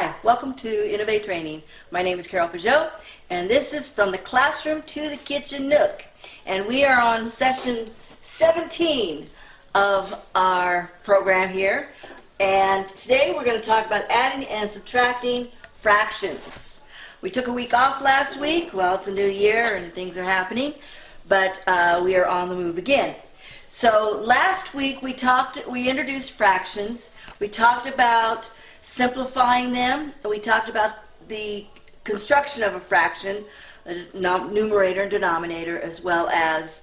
Hi, welcome to Innovate Training. My name is Carol Peugeot, and this is From the Classroom to the Kitchen Nook. And we are on session 17 of our program here. And today we're going to talk about adding and subtracting fractions. We took a week off last week. Well, it's a new year and things are happening, but we are on the move again. So last week we introduced fractions. We talked about simplifying them, and we talked about the construction of a fraction, a numerator and denominator, as well as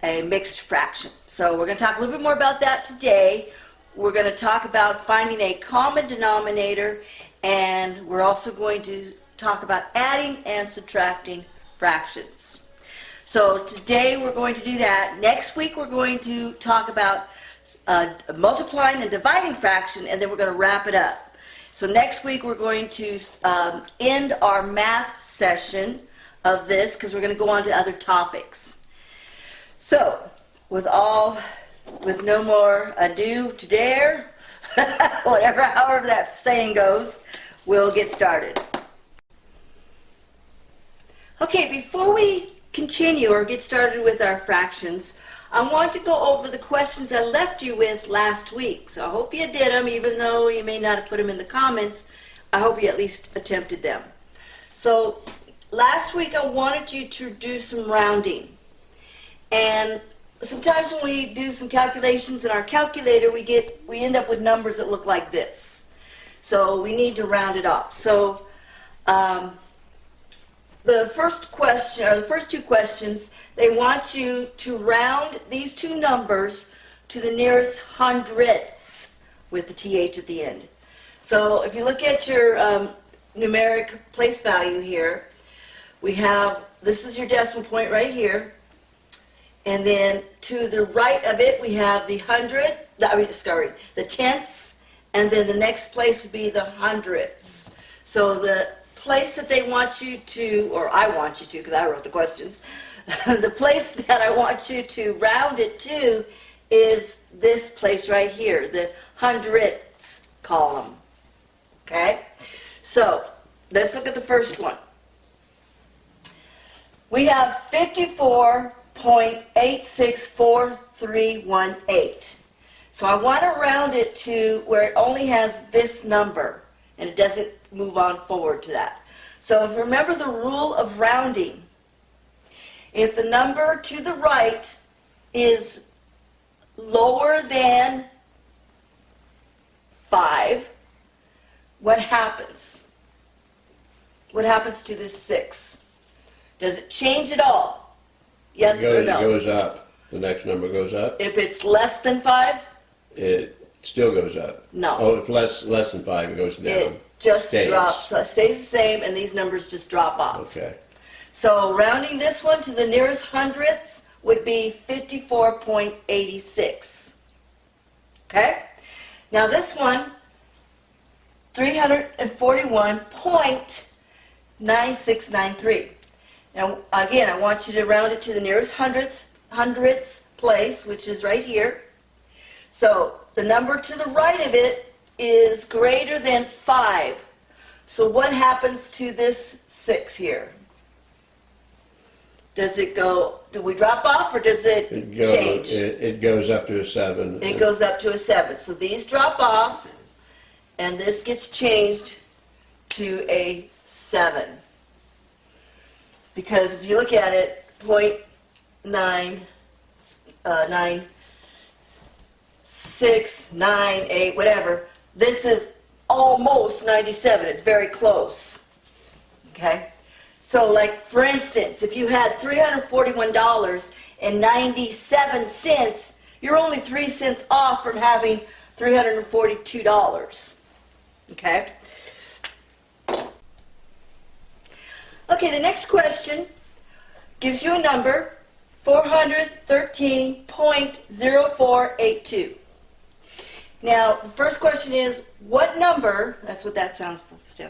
a mixed fraction. So we're going to talk a little bit more about that today. We're going to talk about finding a common denominator, and we're also going to talk about adding and subtracting fractions. So today we're going to do that. Next week we're going to talk about multiplying and dividing fraction, and then we're going to wrap it up. So next week we're going to end our math session of this because we're going to go on to other topics. So with no more ado to dare, however that saying goes, we'll get started. Okay, before we continue or get started with our fractions, I want to go over the questions I left you with last week. So I hope you did them, even though you may not have put them in the comments. I hope you at least attempted them. So last week I wanted you to do some rounding. And sometimes when we do some calculations in our calculator, we end up with numbers that look like this. So we need to round it off. So the first question, or the first two questions, they want you to round these two numbers to the nearest hundredths with the th at the end. So if you look at your numeric place value here, this is your decimal point right here, and then to the right of it we have the tenths, and then the next place would be the hundredths. So the place that they want you to, or I want you to, because I wrote the questions, the place that I want you to round it to is this place right here, the hundredths column. Okay? So, let's look at the first one. We have 54.864318. So I want to round it to where it only has this number, and it doesn't move on forward to that. So if you remember the rule of rounding, if the number to the right is lower than 5, what happens? What happens to this 6? Does it change at all? Yes or no? It goes up. The next number goes up. If it's less than 5? It still goes up. No. Oh, if less than 5, it goes down. It just drops. So it stays the same, and these numbers just drop off. Okay. So rounding this one to the nearest hundredths would be 54.86. Okay? Now this one, 341.9693. Now again, I want you to round it to the nearest hundredths place, which is right here. So the number to the right of it is greater than 5. So what happens to this 6 here? Does it go, do we drop off, or does it change? It goes up to a 7. It goes up to a 7. So these drop off, and this gets changed to a 7. Because if you look at it, 0.9698, whatever, this is almost 97. It's very close. Okay? So, like, for instance, if you had $341.97, you're only 3 cents off from having $342. Okay? Okay, the next question gives you a number, 413.0482. Now, the first question is, what number, that's what that stands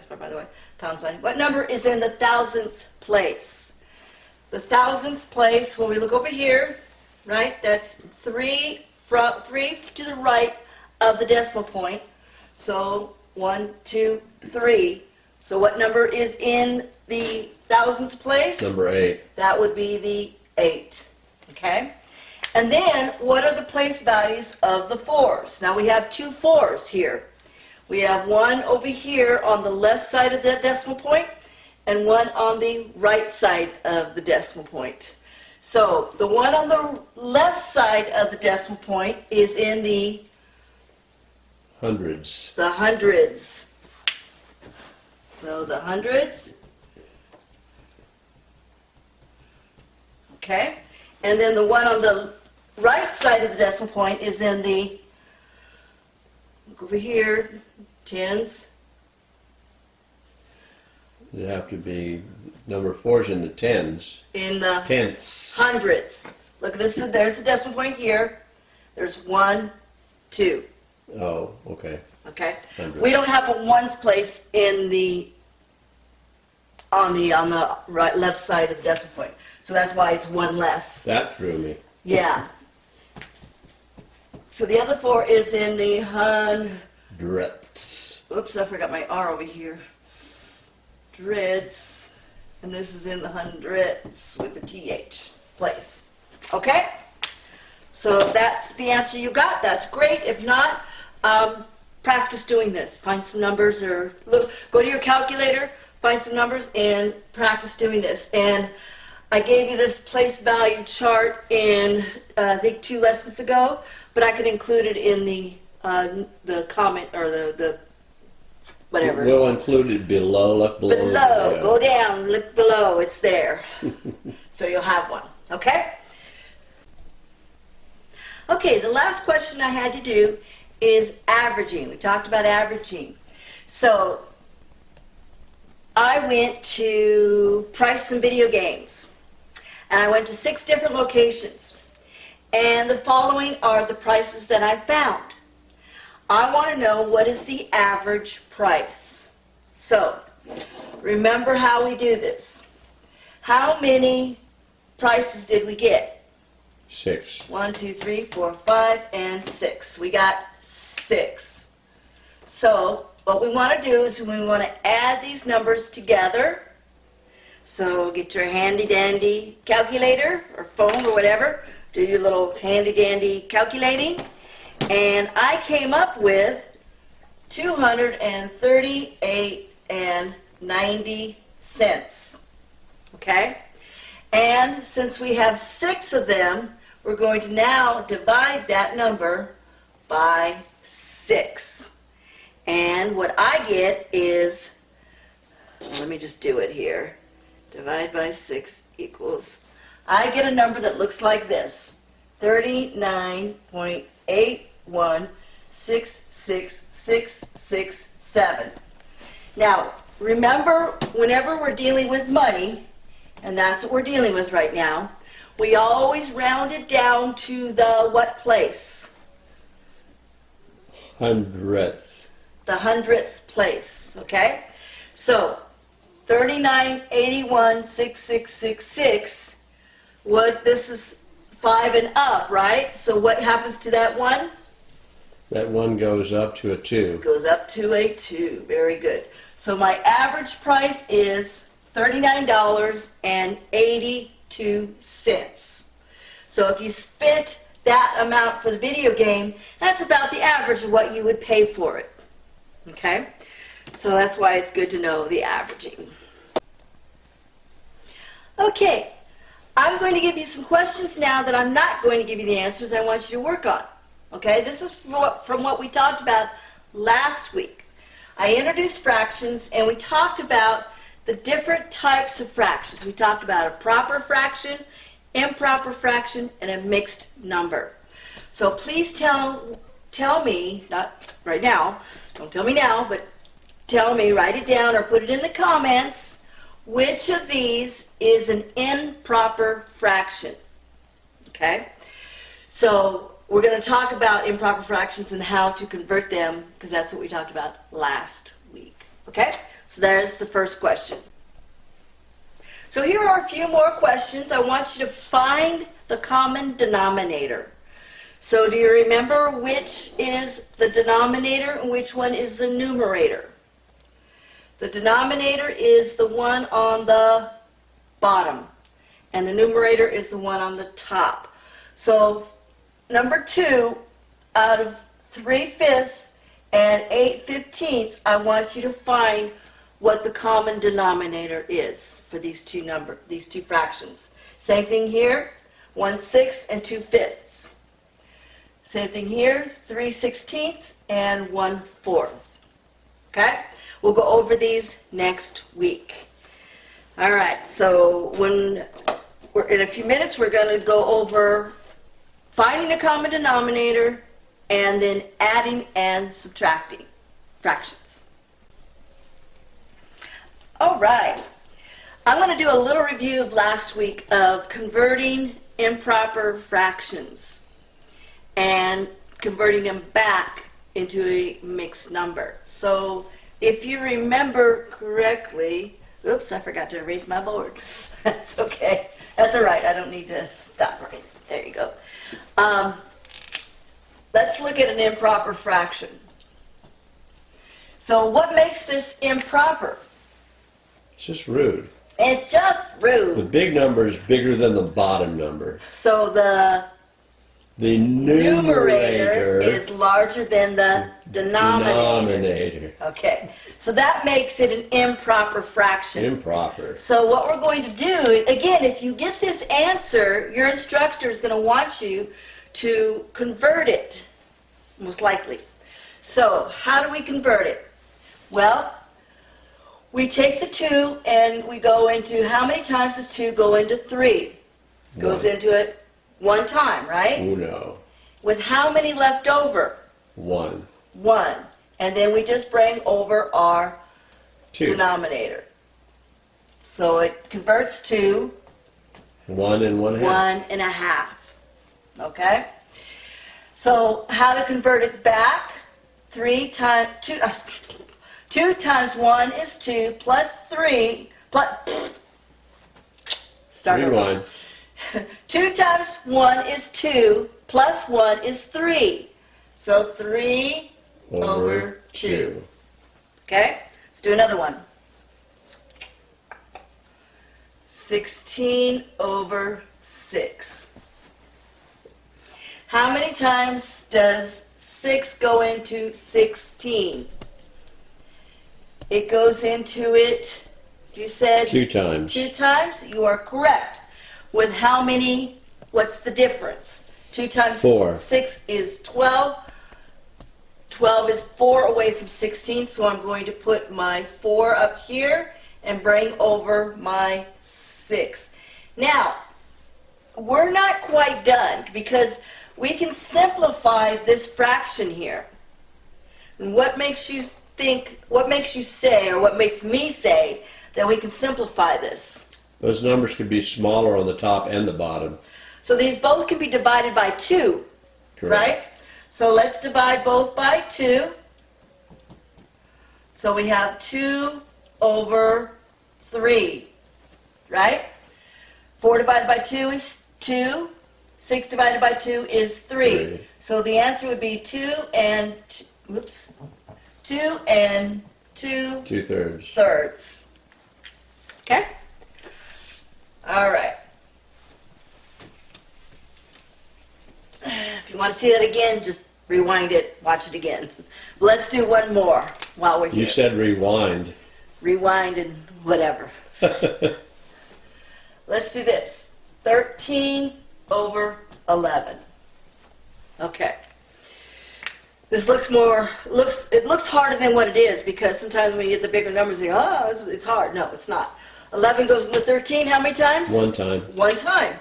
for, by the way, pound sign, what number is in the thousandth place? The thousandth place, when we look over here, right, that's 3 to the right of the decimal point. So 1, 2, 3. So what number is in the thousands place? Number 8. That would be the 8. Okay? And then, what are the place values of the 4s? Now we have 2 4s here. We have one over here on the left side of the decimal point and one on the right side of the decimal point. So the one on the left side of the decimal point is in the Hundreds. the hundreds. So the hundreds. Okay? And then the one on the right side of the decimal point is in the, look over here, tens. It'd have to be, number 4's in the tens. In the Tenths. hundreds. Look, there's the decimal point here. There's 1, 2. Oh, okay. Okay? Hundreds. We don't have a ones place in the on the right left side of the decimal point. So that's why it's one less. That threw me. Yeah. So the other 4 is in the Hundredths. oops, I forgot my R over here. Dreads. And this is in the hundredths with the TH place. Okay? So if that's the answer you got, that's great. If not, practice doing this. Find some numbers or look, go to your calculator, find some numbers and practice doing this. And I gave you this place value chart in, I think 2 lessons ago, but I can include it in the comment or the whatever. We'll include it below. Look below. Below, go down, look below, it's there. So you'll have one, okay? Okay, the last question I had to do is averaging. We talked about averaging. So I went to price some video games. And I went to 6 different locations. And the following are the prices that I found. I want to know what is the average price. So, remember how we do this. How many prices did we get? 6. 1, 2, 3, 4, 5, and 6. We got 6. So, what we want to do is we want to add these numbers together. So get your handy dandy calculator or phone or whatever. Do your little handy dandy calculating. And I came up with 238.90 cents. Okay? And since we have 6 of them, we're going to now divide that number by 6. And what I get is, let me just do it here. Divide by 6 equals, I get a number that looks like this. 39.81666667. Now, remember, whenever we're dealing with money, and that's what we're dealing with right now, we always round it down to the what place? Hundredth. The hundredth place, okay? So, 39.816666, this is 5 and up, right? So what happens to that 1? That 1 goes up to a 2. Goes up to a 2. Very good. So my average price is $39.82. So if you spent that amount for the video game, that's about the average of what you would pay for it. Okay? So that's why it's good to know the averaging. Okay, I'm going to give you some questions now that I'm not going to give you the answers I want you to work on. Okay, this is from what we talked about last week. I introduced fractions and we talked about the different types of fractions. We talked about a proper fraction, improper fraction, and a mixed number. So please tell me, not right now, don't tell me now, but tell me, write it down or put it in the comments, which of these is an improper fraction. Okay? So we're going to talk about improper fractions and how to convert them, because that's what we talked about last week. Okay? So there's the first question. So here are a few more questions. I want you to find the common denominator. So do you remember which is the denominator and which one is the numerator? The denominator is the one on the bottom, and the numerator is the one on the top. So number 2, out of 3/5 and 8/15, I want you to find what the common denominator is for these two fractions. Same thing here, 1/6 and 2/5. Same thing here, 3/16 and 1/4. Okay? We'll go over these next week. All right, so in a few minutes, we're going to go over finding a common denominator and then adding and subtracting fractions. All right, I'm going to do a little review of last week of converting improper fractions and converting them back into a mixed number. So if you remember correctly, oops, I forgot to erase my board. That's okay. That's all right. I don't need to stop right there. You go. Let's look at an improper fraction. So what makes this improper? It's just rude. It's just rude. The big number is bigger than the bottom number. So the numerator is larger than the denominator. Okay, so that makes it an improper fraction. Improper. So what we're going to do, again, if you get this answer, your instructor is going to want you to convert it, most likely. So how do we convert it? Well, we take the 2 and we go into, how many times does 2 go into 3? Goes into it 1 time, right? Uno. With how many left over? 1. 1. And then we just bring over our 2. denominator. So it converts to 1 and 1/2. 1.5. Okay? So how to convert it back? 2 times 1 is 2 plus 3 plus start Rewind. over. 2 times 1 is 2 plus 1 is 3. So 3 over 2. Okay? Let's do another one. 16 over 6. How many times does 6 go into 16? It goes into it, you said? 2 times. 2 times? You are correct. With how many, what's the difference? 2 times 4. 6 is 12. 12 is 4 away from 16, so I'm going to put my 4 up here and bring over my 6. Now, we're not quite done because we can simplify this fraction here. And what makes you think, what makes you say, or what makes me say that we can simplify this? Those numbers could be smaller on the top and the bottom. So these both can be divided by 2, Correct. right? So let's divide both by 2. So we have 2 over 3, right? 4 divided by 2 is 2. 6 divided by 2 is 3. So the answer would be 2 and 2 and 2 2/3. thirds. Okay? All right. If you want to see that again, just rewind it, watch it again. Let's do one more while we're here. You said rewind. Rewind and whatever. Let's do this. 13 over 11. Okay. This looks it looks harder than what it is because sometimes when you get the bigger numbers, you go, oh, it's hard. No, it's not. 11 goes into 13 how many times? 1 time. 1 time.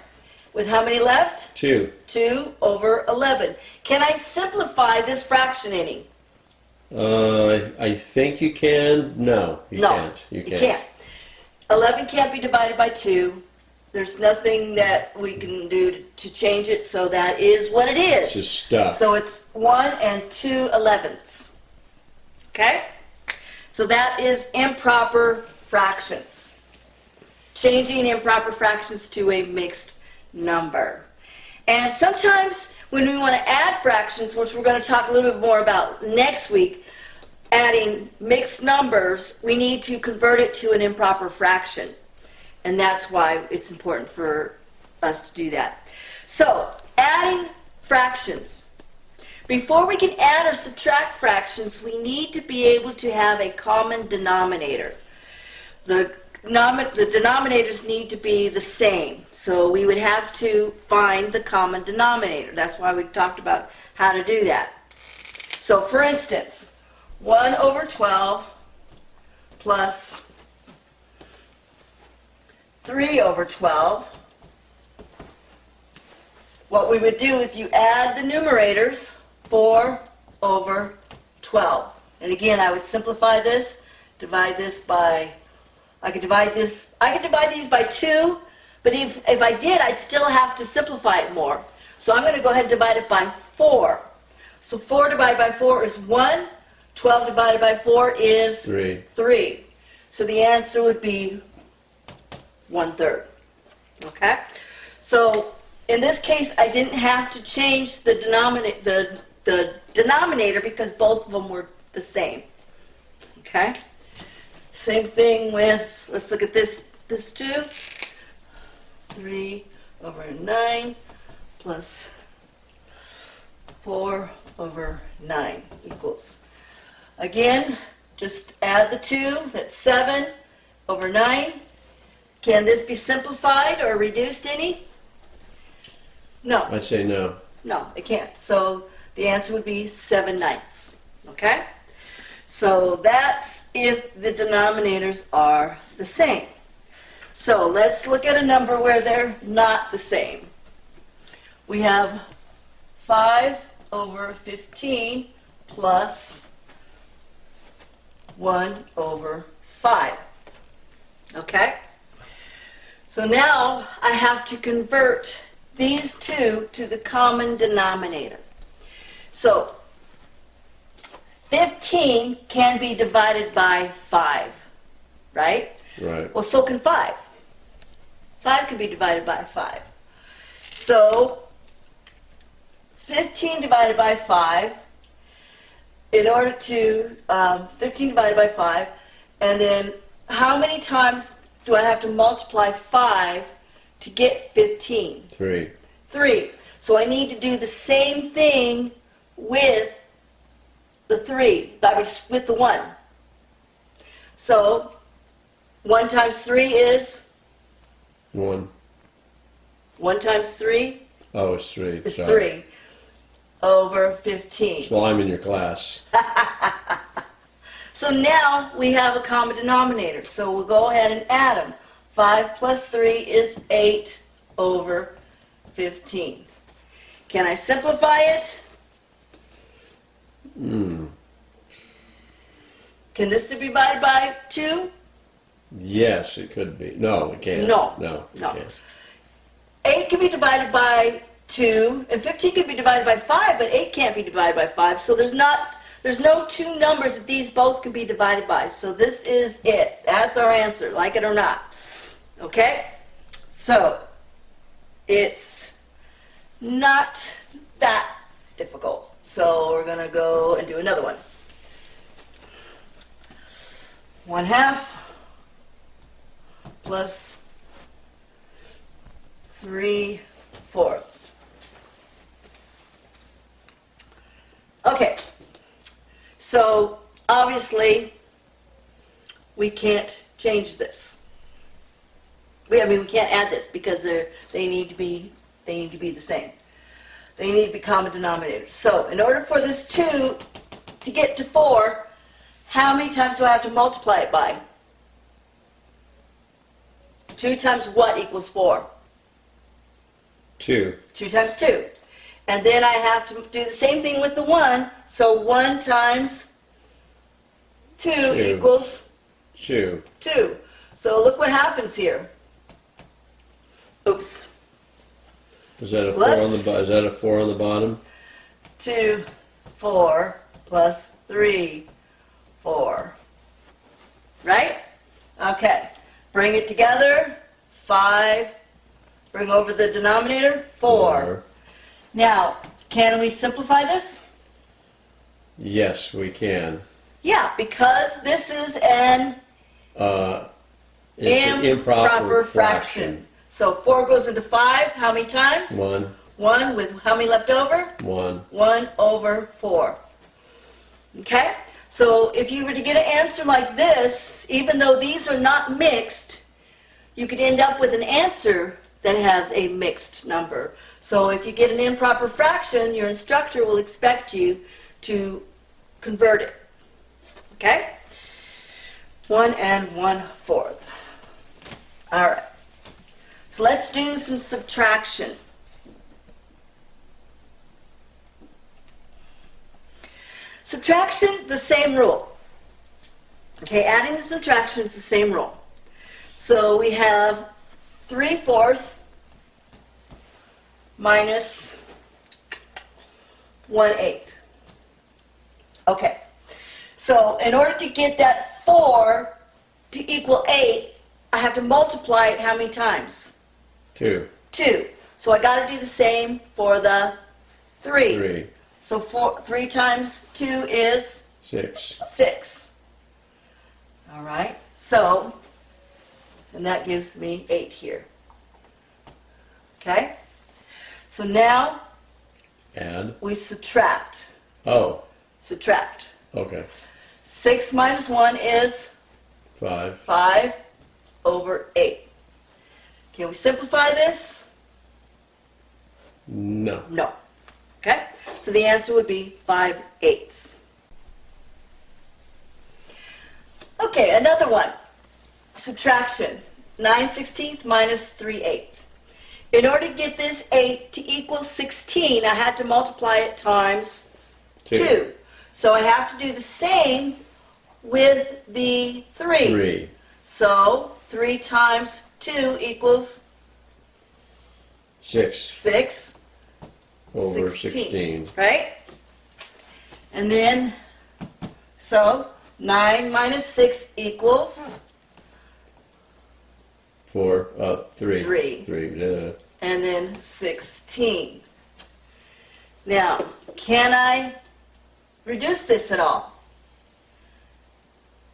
With how many left? 2. 2 over 11. Can I simplify this fraction any? I think you can. No, you can't. You can't. 11 can't be divided by 2. There's nothing that we can do to change it, so that is what it is. It's just stuff. So it's 1 and 2/11ths. Okay? So that is improper fractions. Changing improper fractions to a mixed number. And sometimes when we want to add fractions, which we're going to talk a little bit more about next week, adding mixed numbers, we need to convert it to an improper fraction. And that's why it's important for us to do that. So, adding fractions. Before we can add or subtract fractions, we need to be able to have a common denominator. The denominators need to be the same. So we would have to find the common denominator. That's why we talked about how to do that. So for instance, 1 over 12 plus 3 over 12. What we would do is you add the numerators, 4 over 12. And again, I would simplify this, divide this by, I could divide these by 2, but if I did, I'd still have to simplify it more. So I'm going to go ahead and divide it by 4. So 4 divided by 4 is 1, 12 divided by 4 is 3. So the answer would be 1/3. Okay? So in this case, I didn't have to change the denominator because both of them were the same. Okay? Same thing with, let's look at this too. 3 over 9 plus 4 over 9 equals. Again, just add the 2, that's 7 over 9. Can this be simplified or reduced any? No. I'd say no. No, it can't. So the answer would be 7/9. Okay? So that's if the denominators are the same. So let's look at a number where they're not the same. We have 5 over 15 plus 1 over 5. Okay? So now I have to convert these two to the common denominator. So 15 can be divided by 5, right? Right. Well, so can 5. 5 can be divided by 5. So 15 divided by 5, in order to, 15 divided by 5, and then how many times do I have to multiply 5 to get 15? 3. 3. So I need to do the same thing with the 3, that is with the 1. So 1 times 3 is? 1. 1 times 3? Oh, it's 3. Is Sorry. 3 over 15. Well, I'm in your class. So now we have a common denominator. So we'll go ahead and add them. 5 plus 3 is 8 over 15. Can I simplify it? Can this be divided by 2? Yes, it could be. No, it can't. No. No, it No. can't. 8 can be divided by 2, and 15 can be divided by 5, but 8 can't be divided by 5. So there's no two numbers that these both can be divided by. So this is it. That's our answer, like it or not. Okay? So it's not that difficult. So we're going to go and do another one. 1/2 plus 3/4. Okay, so obviously we can't change this. We can't add this because they need to be the same. They need to be common denominators. So in order for this 2 to get to 4, how many times do I have to multiply it by? 2 times what equals 4? 2. 2 times 2. And then I have to do the same thing with the 1. So 1 times 2 equals 2. 2. So look what happens here. Oops. Is that a 4 on Whoops. the Is that a 4 on the bottom? 2, 4 plus 3, 4. Right? Okay. Bring it together. 5. Bring over the denominator. 4. Now, Can we simplify this? Yes, we can. Yeah, because this is an It's an improper fraction. So 4 goes into 5, how many times? 1, 1 with how many left over? 1. 1 over 4. Okay? So if you were to get an answer like this, even though these are not mixed, you could end up with an answer that has a mixed number. So if you get an improper fraction, your instructor will expect you to convert it. Okay? 1 1/4. All right. So let's do some subtraction. Subtraction, the same rule. Okay, adding and subtraction is the same rule. So we have 3/4 minus 1/8. Okay, so in order to get that 4 to equal 8, I have to multiply it how many times? 2. 2. So I got to do the same for the 3. 3. So 3 times 2 is 6. 6. All right. So, and that gives me 8 here. Okay? So now Add. we subtract. Oh, Subtract. okay. 6 minus 1 is 5. 5 over 8. Can we simplify this? No. No. Okay? So the answer would be 5/8. Okay, another one. Subtraction. 9/16 minus 3/8. In order to get this 8 to equal 16, I had to multiply it times 2. So I have to do the same with the 3. 3. So 3 times 2 equals 6 6. over 16. Right? And then, so 9 minus 6 equals 4, 3. 3. 3. And then 16. Now, can I reduce this at all?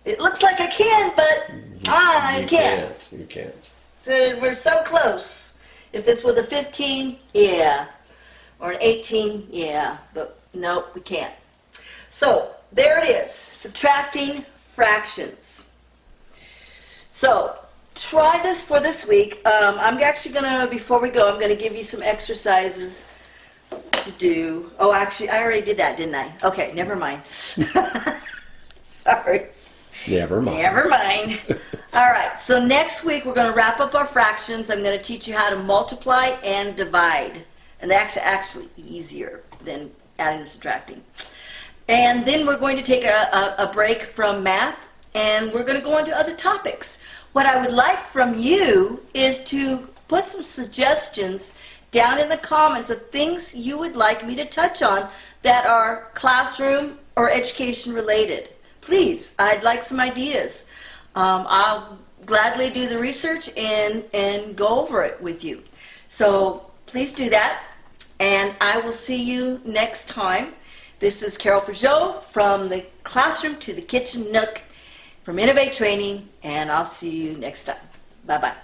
It looks like I can, but I You can't. You can't. So we're so close. If this was a 15, yeah. Or an 18, yeah. But no, we can't. So there it is, subtracting fractions. So try this for this week. I'm actually going to, before we go, I'm going to give you some exercises to do. Oh, actually, I already did that, didn't I? Okay, never mind. Sorry. Never mind. Never mind. All right, so next week we're going to wrap up our fractions. I'm going to teach you how to multiply and divide. And that's actually easier than adding and subtracting. And then we're going to take a break from math, and we're going to go on to other topics. What I would like from you is to put some suggestions down in the comments of things you would like me to touch on that are classroom or education related. Please, I'd like some ideas. I'll gladly do the research and go over it with you. So please do that, and I will see you next time. This is Carol Peugeot from the Classroom to the Kitchen Nook from Innovate Training, and I'll see you next time. Bye-bye.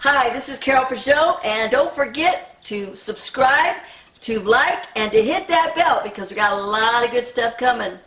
Hi, this is Carol Peugeot, and don't forget to subscribe, to like, and to hit that bell because we got a lot of good stuff coming.